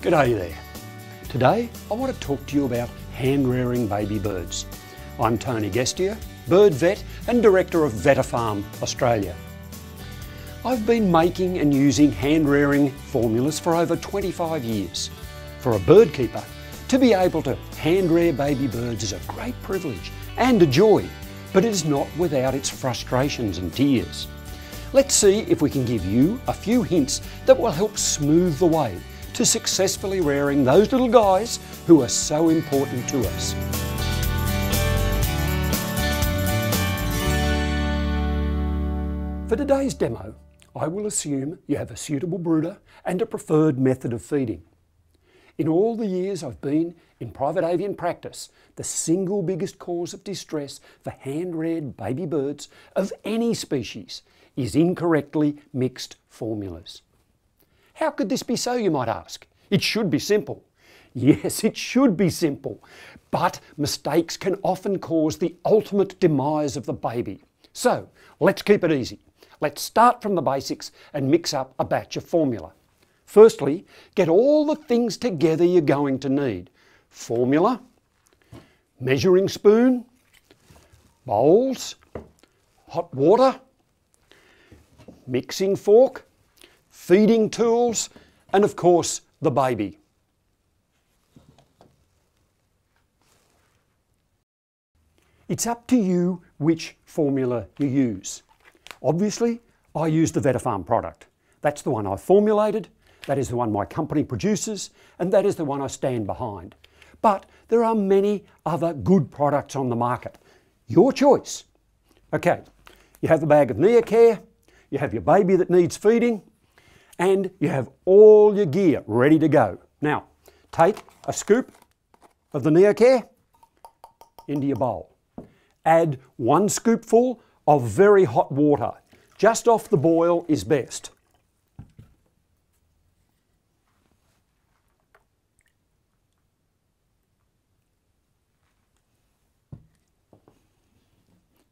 G'day there. Today I want to talk to you about hand-rearing baby birds. I'm Tony Guestier, bird vet and director of Vetafarm Australia. I've been making and using hand-rearing formulas for over 25 years. For a bird keeper, to be able to hand-rear baby birds is a great privilege and a joy, but it is not without its frustrations and tears. Let's see if we can give you a few hints that will help smooth the way to successfully rearing those little guys who are so important to us. For today's demo, I will assume you have a suitable brooder and a preferred method of feeding. In all the years I've been in private avian practice, the single biggest cause of distress for hand-reared baby birds of any species is incorrectly mixed formulas. How could this be so, you might ask? It should be simple. Yes, it should be simple, but mistakes can often cause the ultimate demise of the baby. So let's keep it easy. Let's start from the basics and mix up a batch of formula. Firstly, get all the things together you're going to need. Formula, measuring spoon, bowls, hot water, mixing fork, feeding tools, and of course the baby. It's up to you which formula you use. Obviously, I use the Vetafarm product. That's the one I formulated, that is the one my company produces, and that is the one I stand behind. But there are many other good products on the market. Your choice. Okay, you have a bag of Neocare, you have your baby that needs feeding, and you have all your gear ready to go. Now, take a scoop of the Neocare into your bowl. Add 1 scoopful of very hot water. Just off the boil is best.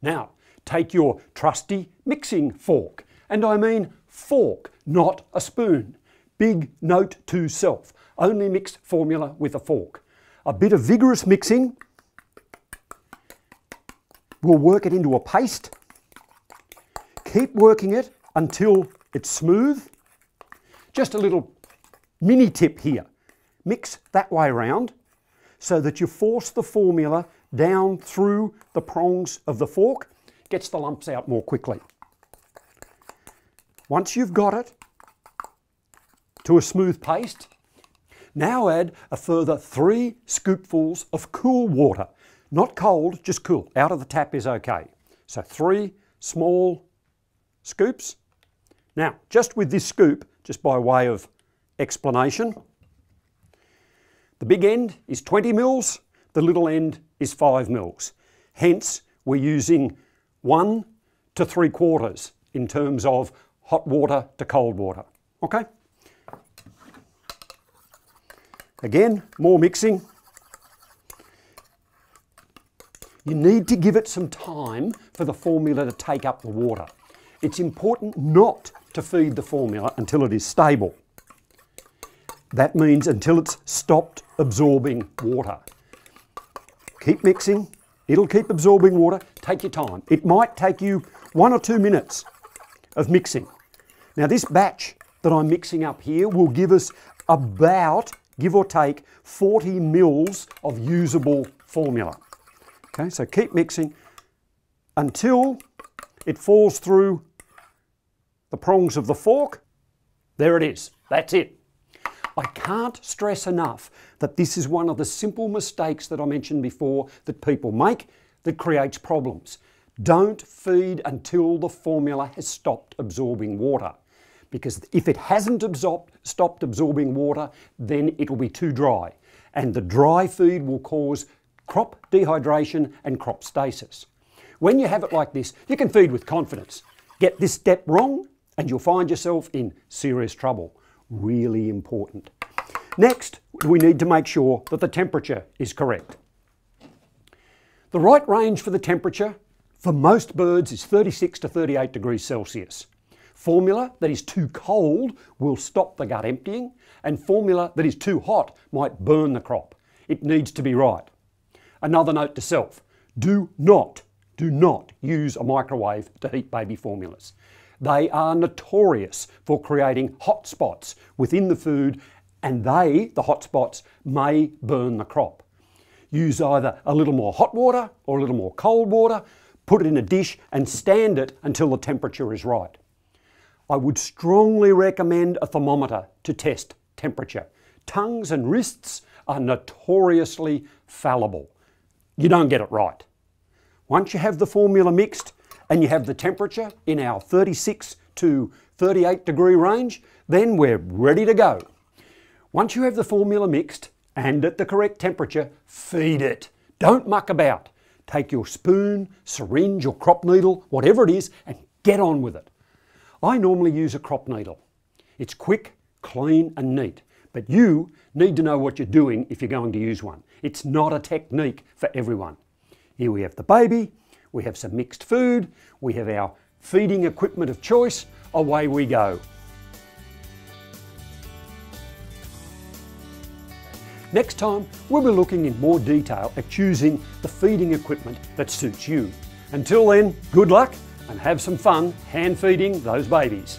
Now, take your trusty mixing fork, and I mean fork, not a spoon. Big note to self, only mix formula with a fork. A bit of vigorous mixing will work it into a paste. Keep working it until it's smooth. Just a little mini tip here. Mix that way round so that you force the formula down through the prongs of the fork. Gets the lumps out more quickly. Once you've got it to a smooth paste, now add a further 3 scoopfuls of cool water. Not cold, just cool. Out of the tap is okay. So 3 small scoops. Now, just with this scoop, just by way of explanation, the big end is 20 mils, the little end is 5 mils. Hence, we're using 1 to 3/4 in terms of hot water to cold water. Okay? Again, more mixing. You need to give it some time for the formula to take up the water. It's important not to feed the formula until it is stable. That means until it's stopped absorbing water. Keep mixing. It'll keep absorbing water. Take your time. It might take you 1 or 2 minutes of mixing. Now this batch that I'm mixing up here will give us about, give or take, 40 mils of usable formula. Okay, so keep mixing until it falls through the prongs of the fork. There it is. That's it. I can't stress enough that this is one of the simple mistakes that I mentioned before that people make that creates problems. Don't feed until the formula has stopped absorbing water, because if it hasn't stopped absorbing water, then it will be too dry, and the dry feed will cause crop dehydration and crop stasis. When you have it like this, you can feed with confidence. Get this step wrong and you'll find yourself in serious trouble. Really important. Next, we need to make sure that the temperature is correct. The right range for the temperature for most birds is 36 to 38 degrees Celsius. Formula that is too cold will stop the gut emptying, and formula that is too hot might burn the crop. It needs to be right. Another note to self, do not use a microwave to heat baby formulas. They are notorious for creating hot spots within the food, and the hot spots, may burn the crop. Use either a little more hot water or a little more cold water, put it in a dish and stand it until the temperature is right. I would strongly recommend a thermometer to test temperature. Tongues and wrists are notoriously fallible. You don't get it right. Once you have the formula mixed and you have the temperature in our 36 to 38 degree range, then we're ready to go. Once you have the formula mixed and at the correct temperature, feed it. Don't muck about. Take your spoon, syringe or crop needle, whatever it is, and get on with it. I normally use a crop needle. It's quick, clean and neat, but you need to know what you're doing if you're going to use one. It's not a technique for everyone. Here we have the baby, we have some mixed food, we have our feeding equipment of choice, away we go. Next time, we'll be looking in more detail at choosing the feeding equipment that suits you. Until then, good luck and have some fun hand feeding those babies.